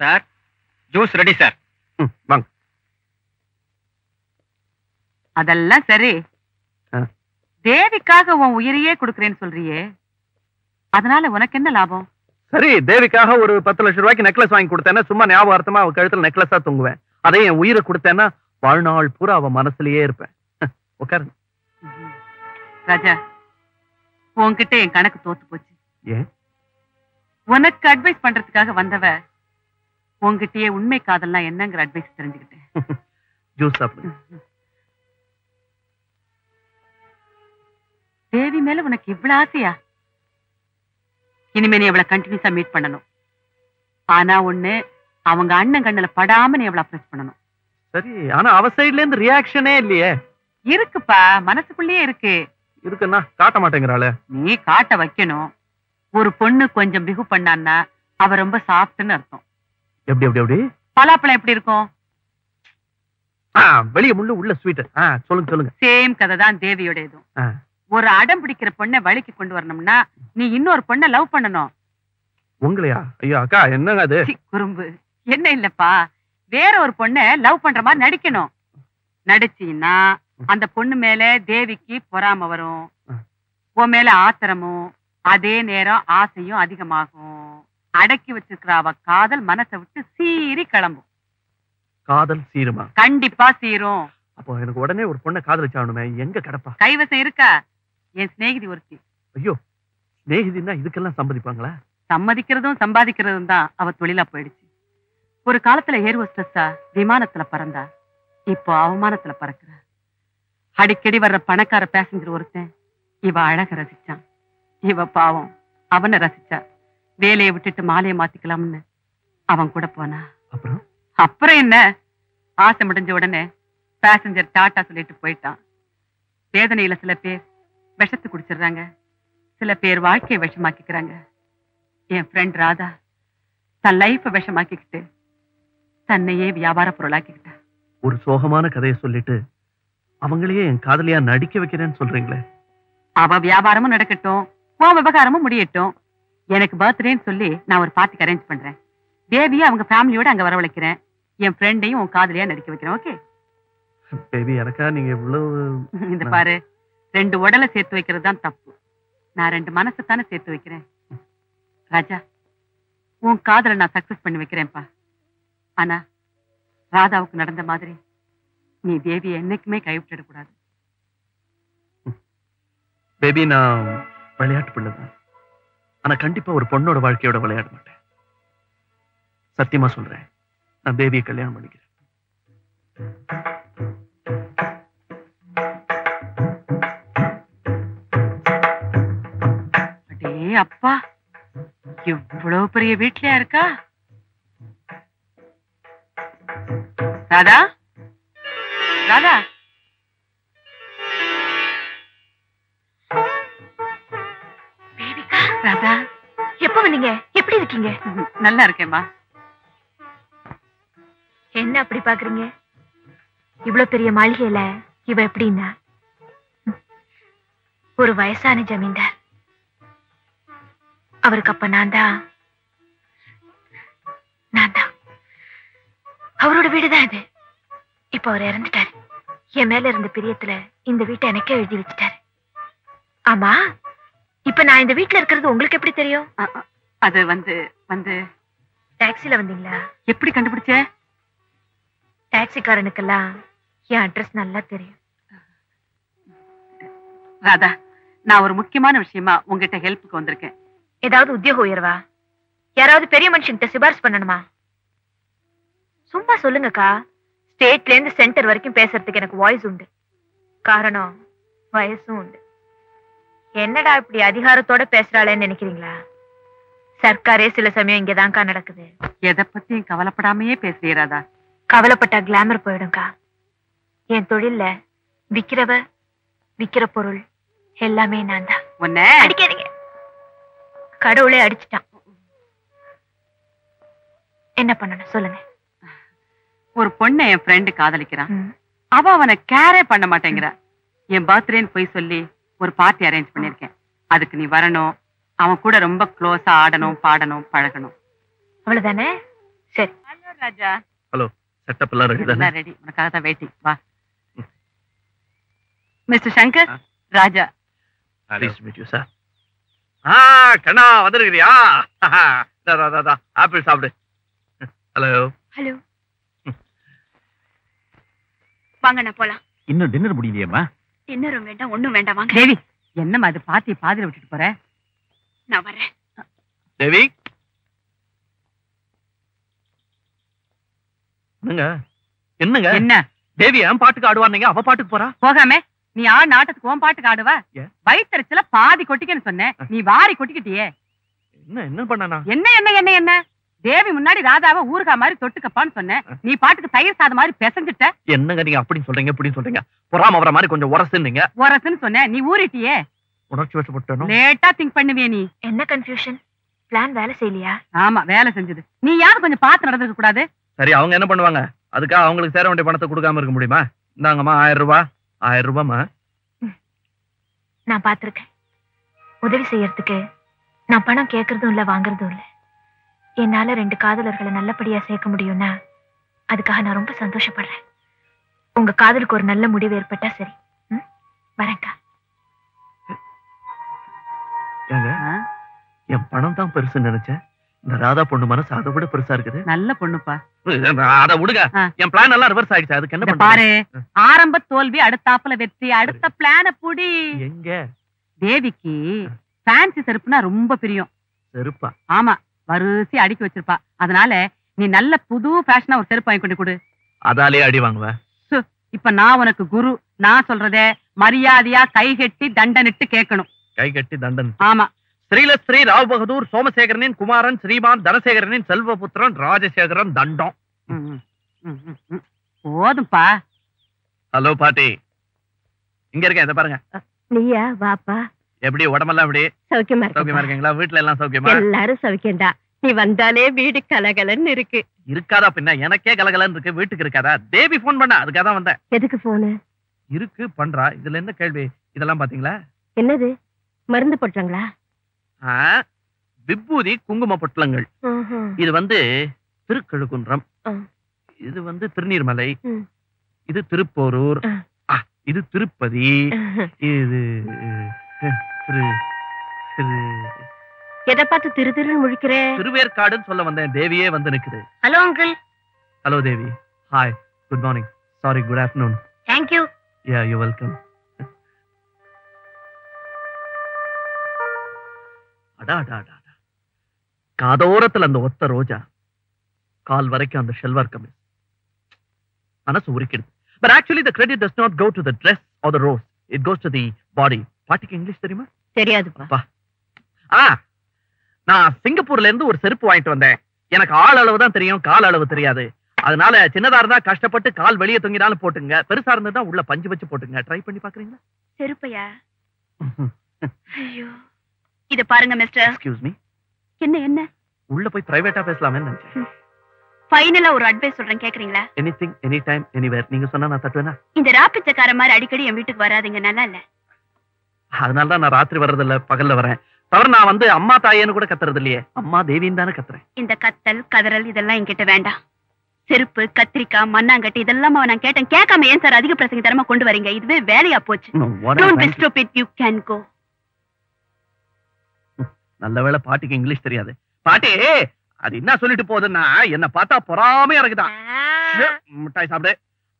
Sir, juice ready sir. வாங்க. அதெல்லாம் சரி. தேவிக்காக உன் உயிரையே கொடுக்கறேன்னு சொல்றியே, அதனால உனக்கு என்ன லாபம்? சரி, தேவிக்காக ஒரு 10 லட்சம் ரூபாய்க்கு நெக்லஸ் வாங்கி கொடுத்தேன்னா சும்மா ஞாபகார்த்தமா அவ கழுத்துல நெக்லஸா தூங்குவேன். அதே என் உயிரை கொடுத்தேன்னா வாழ்நாள் பூரா அவ மனசுலயே இருப்பேன். உட்காரு. ராஜா, உன்கிட்ட என் கணக்கு தோத்து போச்சு. ஏன்? உனக்கு அட்வைஸ் பண்றதுக்காக வந்தவ உன்கிட்டயே உண்மை காதல்லாம் என்னங்கிற அட்வைஸ் தெரிஞ்சுக்கிட்டேன். ஜூஸ் சாப்பிடு. தேவி மேல உனக்கு இவ்வளவு ஆசையா? இனிமே நீ அவளை கண்டினியூஸா மீட் பண்ணணும். ஆனா ஒண்ணு, அவங்க அண்ணன் கண்ணுல படாம நீ அவளை அப்ரோச் பண்ணணும். சரி, ஆனா அவ சைடுல இருந்து ரியாக்ஷனே இல்லையே. இருக்குப்பா, மனசுக்குள்ளேயே இருக்கு. இருக்குன்னா காட்ட மாட்டேங்கிறாளே. நீ காட்ட வைக்கணும். ஒரு பொண்ணு கொஞ்சம் பிகு பண்ணான்னா அவ ரொம்ப சாஃப்ட்னு அர்த்தம். எப்படி எப்படி எப்படி? பலாப்பழம் எப்படி இருக்கும்? வெளிய முள்ளு உள்ள ஸ்வீட். சொல்லுங்க சொல்லுங்க. சேம் கதை தான் தேவியோட இதுவும். ஒரு அடம் பிடிக்கிற பொண்ணை வழிக்கு கொண்டு வரணும்னா நீ இன்னொரு பொண்ணை லவ் பண்ணணும். உங்களையா? ஐயோ அக்கா, என்னங்க அது? குறும்பு என்ன இல்லப்பா, வேற ஒரு பொண்ணை லவ் பண்ற மாதிரி நடிக்கணும். நடிச்சீன்னா அந்த பொண்ணு மேல தேவிக்கு பொறாம வரும், உன் மேல ஆத்திரமும், அதே நேரம் ஆசையும் அதிகமாகும். அடக்கி வச்சிருக்கிற அவ காதல் மனசை விட்டு சீறி கிளம்பும். காதல் சீருமா? கண்டிப்பா சீரும். அப்போ எனக்கு உடனே ஒரு பொண்ணை காதலிச்சாகணுமே, எங்க கிடப்பா? கைவசம் இருக்கா? என் சிநேகிதி ஒருத்தி. ஐயோ, சிநேகிதின்னா இதுக்கெல்லாம் சம்மதிப்பாங்களா? சம்மதிக்கிறதும் சம்பாதிக்கிறதும் தான் அவ தொழிலா போயிடுச்சு. ஒரு காலத்துல ஏர் ஹோஸ்டஸா விமானத்துல பறந்தா, இப்போ அவமானத்துல பறக்குற. அடிக்கடி வர்ற பணக்கார பேசஞ்சர் ஒருத்தன் இவ அழக ரசிச்சான். இவ பாவம் அவனை ரசிச்சா. வேலையை விட்டுட்டு மாலையை மாத்திக்கலாம்னு அவன் கூட போனா. அப்புறம் என்ன, ஆசை முடிஞ்ச உடனே பேசஞ்சர் டாட்டா சொல்லிட்டு போயிட்டான். வேதனையில சில பேர் விஷத்து குடிச்சிடுறாங்க, சில பேர் வாழ்க்கையை விஷமாக்கிக்கிறாங்க. என் ஃப்ரெண்ட் ராதா தன் லைஃப விஷமாக்கிக்கிட்டு தன்னையே வியாபார பொருளாக்கிக்கிட்ட. ஒரு சோகமான கதையை சொல்லிட்டு அவங்களையே என் காதலியா நடிக்க வைக்கிறேன்னு சொல்றீங்களே. அவ வியாபாரமும் நடக்கட்டும், உன் விவகாரமும் முடியட்டும். எனக்கு பர்த்டேன்னு சொல்லி நான் ஒரு பார்ட்டிக்கு அரேஞ்ச் பண்றேன். தேவியை அவங்க ஃபேமிலியோட அங்க வரவழைக்கிறேன். என் ஃப்ரெண்டையும் உன் காதலியா நடிக்க வைக்கிறேன். Okay baby? எனக்கா நீங்க இவ்வளவு? இந்த பாரு, 2 உடலை சேர்த்து வைக்கிறது தான் தப்பு. நான் 2 மனசை தானே சேர்த்து வைக்கிறேன். ராஜா, உன் காதலை நான் சக்சஸ் பண்ணி வைக்கிறேன்ப்பா. ஆனா ராதாவுக்கு நடந்த மாதிரி நீ தேவியை என்னைக்குமே கைவிட்டுட கூடாது. பேபி, நான் விளையாட்டு பிள்ளைதான். ஆனா கண்டிப்பா ஒரு பொண்ணோட வாழ்க்கையோட விளையாட மாட்டேன். சத்தியமா சொல்றேன், நான் தேவியை கல்யாணம் பண்ணிக்கிறேன். அடே அப்பா, இவ்வளவு பெரிய வீட்லயா இருக்கா? ராதா, ராதா, ராதா, எப்ப வந்தீங்க? எப்படி இருக்கீங்க? நல்லா இருக்கேம்மா. என்ன அப்படி பாக்குறீங்க? இவ்வளவு பெரிய மாளிகையில இவ எப்படின்னா ஒரு வயசான ஜமீன்தார். அவருக்கு அப்ப நான் தான் அவரோட வீடுதான் இது. இப்ப அவர் இறந்துட்டாரு. என் மேல இருந்த பிரியத்துல இந்த வீட்டை எனக்கே எழுதி வச்சுட்டாரு. ஆமா, இப்ப நான் இந்த வீட்டுல இருக்கிறது உங்களுக்கு எப்படி தெரியும்? அது வந்து டாக்ஸில வந்தீங்களா? எப்படி கண்டுபிடிச்ச? டாக்ஸிக்காரனுக்கெல்லாம் என் அட்ரஸ் நல்லா தெரியும். ராதா, நான் ஒரு முக்கியமான விஷயமா உங்ககிட்ட ஹெல்ப்புக்கு வந்திருக்கேன். ஏதாவது உத்தியோக உயர்வா? யாராவது பெரிய மனுஷங்கிட்ட சிபாரிசு பண்ணணுமா? சும்மா சொல்லுங்கக்கா. ஸ்டேட்ல இருந்து சென்டர் வரைக்கும் பேசுறதுக்கு எனக்கு வாய்ஸ் உண்டு. காரணம் வயசும் உண்டு. என்னடா இப்படி அதிகாரத்தோட பேசுறாளேன்னு நினைக்கிறீங்களா? சர்க்காரே சில சமயம் இங்கதான்க்கா நடக்குது. எதை பத்தியும் கவலைப்படாமையே பேசுறியே ராதா. கவலைப்பட்டா கிளாமர் போயிடும்க்கா. என் தொழில்ல விக்கிற பொருள் எல்லாமே நான் தான். உன்னை அடிக்காதீங்க, கடவுளே அடிச்சுட்டான். என்ன பண்ணணும் சொல்லுங்க. ஒரு பொண்ணை என் ஃப்ரெண்டு காதலிக்கிறான். அவ அவனை கேரே பண்ண மாட்டேங்கிறா. என் பர்த்டேன்னு போய் சொல்லி ஒரு பார்ட்டி அரேஞ்ச் பண்ணிருக்கேன். அதுக்கு நீ வரணும். அவன் கூட ரொம்ப க்ளோஸா ஆடணும், பாடணும், பழகணும். அவ்வளவுதானே? சரி, ராஜா. ஹலோ, செட்டப் எல்லாம் ரெடி தானே? எல்லாம் ரெடி. உனக்காக தான் வெயிட்டிங். வா. Mister Shankar, Raja. Please meet you sir. கண்ணா வந்திருக்கிறியா? ஆப்பிள் சாப்பிடு. ஹலோ. ஹலோ, வாங்க நான் போலாம். இன்னும் டின்னர் முடியலையேம்மா? டின்னரும் வேண்டாம், ஒண்ணும் வேண்டாம், வாங்க. தேவி, என்னம்மா அது பாத்தி பாதியில விட்டுட்டு போற? நான் வரேன். தேவி, என்னங்க என்னங்க என்ன தேவி என் பாட்டுக்கு ஆடுவாருங்க, அவ பாட்டுக்கு போறா? போகாம நீ ஆடு நாட்டத்துக்கு உன் பாட்டுக்கு ஆடுவா? ஏன்? வயிற்றுல பாதி கொட்டிக்கன்னு சொன்னேன், நீ வாரி கொட்டிக்கிட்டியே. என்ன என்ன பண்ணனா? என்ன என்ன என்ன என்ன தேவி முன்னாடி ராதாவை ஊறுகா மாதிரி தொட்டுக்கப்பான்னு சொன்னேன், நீ பாட்டுக்கு தயிர் சாதம் மாதிரி பெசஞ்சிட்ட. என்னங்க நீங்க அப்படி சொல்றீங்க இப்படி சொல்றீங்க? பொறாம அவர மாதிரி கொஞ்சம் உரசுன்னீங்க. உரசுன்னு சொன்ன, நீ ஊறிட்டியே. உணர்ச்சி வசப்பட்டனும். லேட்டா திங்க் பண்ணுவியே நீ. என்ன கன்ஃபியூஷன்? பிளான் வேலை செய்யலையா? ஆமா, வேலை செஞ்சது. நீ யாரும் கொஞ்சம் பார்த்து நடந்துக்க கூடாது? சரி, அவங்க என்ன பண்ணுவாங்க? அதுக்காக அவங்களுக்கு சேர வேண்டிய பணத்தை கொடுக்காம இருக்க முடியுமா? இந்தாங்கம்மா 1000 ரூபாய். 1000 ரூபாய்மா. நான் பாத்திருக்கேன். உதவி செய்யறதுக்கு நான் பணம் கேட்கறதும் இல்ல, வாங்குறதும் இல்ல. என்னால 2 காதலர்களை நல்லபடியா சேர்க்க முடியும்னா அதுக்காக நான் ரொம்ப சந்தோஷப்படுறேன். உங்க காதலுக்கு ஒரு நல்ல முடிவு ஏற்பட்டா சரி. வரேன்க்கா. என் பணம் தான் பெருசு நினைச்சேன். இந்த ராதா பொண்ணு மனசு அதை விட பெருசா இருக்குது. நல்ல பொண்ணுப்பா. அத விடுங்க. என் பிளான் எல்லாம் ரிவர்ஸ் ஆயிடுச்சு. அதுக்கு என்ன பாரு, ஆரம்ப தோல்வி அடுத்தாப்புல வெற்றி. அடுத்த பிளான புடி. எங்க தேவிக்கு ஃபேன்சி செருப்புனா ரொம்ப பிரியம். செருப்பா? ஆமா, வரிசை அடுக்கி வச்சிருப்பா. அதனால நீ நல்ல புது ஃபேஷனா ஒரு செருப்பு வாங்கி கொண்டு கொடு. அதாலே அடி வாங்குவ? இப்ப நான் உனக்கு குரு. நான் சொல்றத மரியாதையா கை கட்டி தண்டனிட்டு கேட்கணும். கை கட்டி தண்டன்? ஆமா. ஸ்ரீலஸ்ரீ ராவ் பகதூர் சோமசேகரனின் குமாரன் ஸ்ரீமான் தனசேகரனின் செல்வபுத்திரன் ராஜசேகரன் தண்டம். போதும்பா. ஹலோ பாட்டி, இங்க இருக்கேன். இத பாருங்க. நீயா? வாப்பா. எப்படி உடம்பெல்லாம் எப்படி? சௌக்கியமா சௌக்கியமா இருக்கீங்களா? வீட்டுல எல்லாம் சௌக்கியமா? எல்லாரும் சௌக்கியம்டா. நீ வந்தாலே வீடு கலகலன்னு இருக்கு. இருக்காதா பின்ன? எனக்கே கலகலன்னு இருக்கு, வீட்டுக்கு இருக்காதா? தேவி போன் பண்ணா, அதுக்காக தான் வந்தேன். எதுக்கு போனு? இருக்கு பண்றா. இதுல என்ன கேள்வி? இதெல்லாம் பாத்தீங்களா? என்னது? மருந்து போட்டாங்களா? விபூதி குங்கும பொட்டலங்கள். இது வந்து திருக்கழுக்குன்றம், இது வந்து திருநீர்மலை, இது திருப்போரூர், இது திருப்பதி, இது எதை பார்த்து திரு திருன்னு முழிக்கிற? திருவேற்காடுன்னு சொல்ல வந்தேன். தேவியே வந்து நிக்குது. Hello uncle. Hello Devi. Hi, good morning. Sorry, good afternoon. Thank you. Yeah, you welcome. காதோரத்துல அந்த ஒத்த ரோஜா, கால் வரைக்கும் அந்த ஷெல்வார் கமிஸ் மனசு உருக்கிடுது. But actually the credit does not go to the dress or the rose. It goes to the body. பாட்டிக்கு இங்கிலீஷ் தெரியுமா? தெரியாதுப்பா. நான் சிங்கப்பூர்ல இருந்து ஒரு செருப்பு வாங்கிட்டு வந்தேன். எனக்கு ஆள் அளவு தான் தெரியும், கால் அளவு தெரியாது. அதனால சின்னதா இருந்தா கஷ்டப்பட்டு கால் வெளியே தொங்கினாலும் போட்டுங்க, பெருசா இருந்தா உள்ள பஞ்சு வச்சு போட்டுங்க. ட்ரை பண்ணி பாக்குறீங்களா? செருப்பையா? ஐயோ, இத பாருங்க மிஸ்டர். Excuse me. என்ன என்ன? உள்ள போய் பிரைவேட்டா பேசலாமே நினைச்சேன். ஃபைனலா ஒரு அட்வைஸ் சொல்றேன், கேக்குறீங்களா? Anything any time anywhere. நீங்க சொன்னா நான் தட்டுவேனா? இந்த ராப்பிச்சக்கார மாதிரி அடிக்கடி என் வீட்டுக்கு வராதீங்க, நல்லா இல்ல. அதனால தான் நான் ராத்திரி வர்றது இல்ல, பகல்ல வரேன். தவிர நான் வந்து அம்மா தாயேன்னு கூட கத்துறது இல்லையே, அம்மா தேவின்னு தானே கத்துறேன். இந்த கத்தல் கதறல் இதெல்லாம் என்கிட்ட வேண்டாம். செருப்பு, கத்திரிக்காய், மண்ணாங்கட்டி இதெல்லாம் நான் கேட்டேன். கேட்காம ஏன் சார் அதிக பிரசங்க தரமா கொண்டு வரீங்க? இதுவே வேலையா போச்சு. Don't be stupid, you can go. நல்ல வேளை பாட்டிக்கு இங்கிலீஷ் தெரியாது. பாட்டி அது என்ன சொல்லிட்டு போகுதுன்னா, என்ன பார்த்தா பொறாமையா இருக்குதான். மிட்டாய் சாப்பிடு.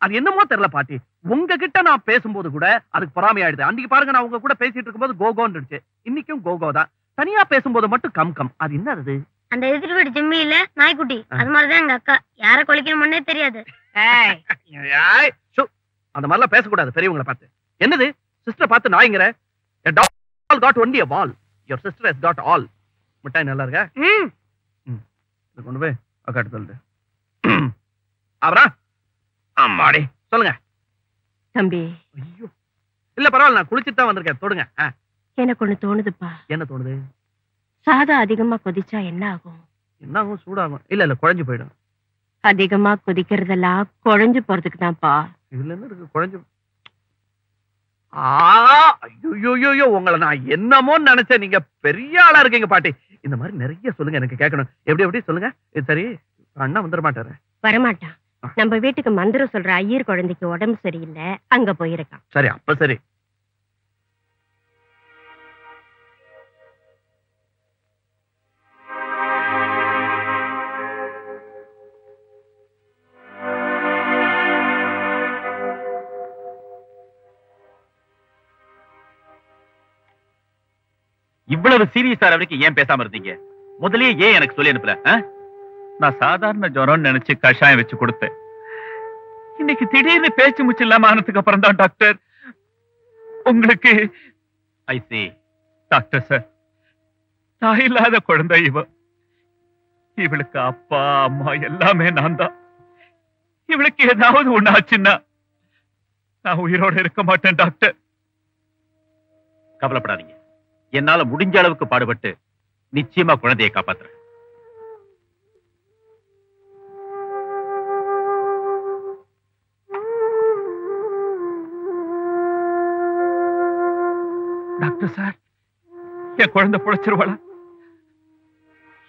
அது என்னமோ தெரியல பாட்டி, உங்ககிட்ட நான் பேசும்போது கூட அதுக்கு பொறாமையாயிடுது. அன்னைக்கு பாருங்க, நான் உங்க கூட பேசிட்டு இருக்கும்போது கோகோன்னு இருந்துச்சு, இன்னைக்கும் கோகோ தான். தனியா பேசும்போது மட்டும் கம் கம். அது என்னது? அந்த எதிர் வீடு ஜிம்மி இல்ல, நாய்க்குட்டி, அது மாதிரிதான் எங்க அக்கா. யார கொலைக்கணும்னே தெரியாது. அந்த மாதிரிலாம் பேசக்கூடாது பெரியவங்களை பார்த்து. என்னது சிஸ்டர் பார்த்து நாய்ங்கிற? A doll got only a ball. Your sister has got all. மிட்டாய் நல்லா இருக்கா? கொண்டு போய் அக்காட்டு சொல்லுது. அவரா அம்மாடி சொல்லுங்க. தம்பி. ஐயோ இல்ல பரவாயில்ல, நான் குளிச்சுட்டு தான் வந்திருக்கேன். தொடுங்க. எனக்கு ஒண்ணு தோணுதுப்பா. என்ன தோணுது? சாதம் அதிகமா கொதிச்சா என்ன ஆகும்? என்ன ஆகும்? சூடாகும். இல்ல இல்ல, குழஞ்சு போயிடும். அதிகமா கொதிக்கிறதெல்லாம் குழஞ்சு போறதுக்கு தான்ப்பா. இதுல என்ன இருக்கு குழஞ்சு? ஐயோ, உங்களை நான் என்னமோ நினைச்சேன். நீங்க பெரிய ஆளா இருக்கீங்க பாட்டி. இந்த மாதிரி நிறைய சொல்லுங்க, எனக்கு கேட்கணும். எப்படி எப்படி சொல்லுங்க. சரி, அண்ணா வந்துட மாட்டாரு. வரமாட்டான். நம்ம வீட்டுக்கு மந்திரம் சொல்ற ஐயர் குழந்தைக்கு உடம்பு சரியில்லை, அங்க போயிருக்கான். சரி அப்ப சரி. இவ்வளவு சீரியஸா வரைக்கும் ஏன் பேசாம இருந்தீங்க? முதல்லயே ஏன் எனக்கு சொல்லி அனுப்பல? நான் சாதாரண ஜுரம் நினைச்சு கஷாயம் வச்சு கொடுத்தேன். இன்னைக்கு திடீர்னு பேச்சு முச்சு இல்லாம ஆனதுக்கு அப்புறம் தான் டாக்டர் உங்களுக்கு ஐசி. டாக்டர் சார், தாய் இல்லாத குழந்தை இவளுக்கு அப்பா அம்மா எல்லாமே நான் தான். இவளுக்கு ஏதாவது ஒண்ணு ஆச்சுன்னா நான் உயிரோட இருக்க மாட்டேன் டாக்டர். கவலைப்படாதீங்க, என்னால முடிஞ்ச அளவுக்கு பாடுபட்டு நிச்சயமா குழந்தையை காப்பாத்துறேன். டாக்டர் சார், என் குழந்தை பிழைச்சிருவாளா?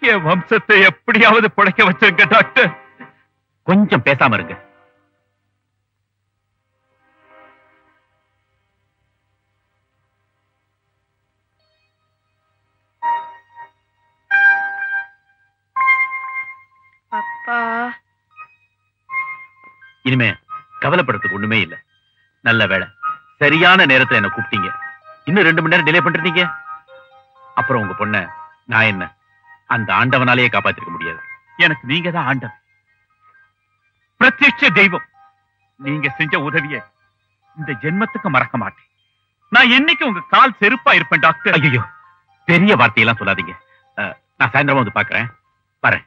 என் வம்சத்தை எப்படியாவது பிழைக்க வச்சிருக்க டாக்டர். கொஞ்சம் பேசாம இருங்க. அப்பா, இனிமே கவலைப்படுறதுக்கு ஒண்ணுமே இல்ல. நல்ல வேலை, சரியான நேரத்துல என்ன கூப்பிட்டீங்க. இன்னும் 2 மணி நேரம் டிலே பண்றீங்க. அப்புறம் உங்க பொண்ண நான் என்ன அந்த ஆண்டவனாலேயே காப்பாத்திருக்க முடியாது. எனக்கு நீங்க தான் ஆண்டவன், பிரத்யட்ச தெய்வம். நீங்க செஞ்ச உதவிய இந்த ஜென்மத்துக்கு மறக்க மாட்டேன். நான் என்னைக்கு உங்க கால் செருப்பா இருப்பேன் டாக்டர். ஐயோ, பெரிய வார்த்தையெல்லாம் சொல்லாதீங்க. நான் சாயந்தரமா வந்து பாக்குறேன். வரேன்.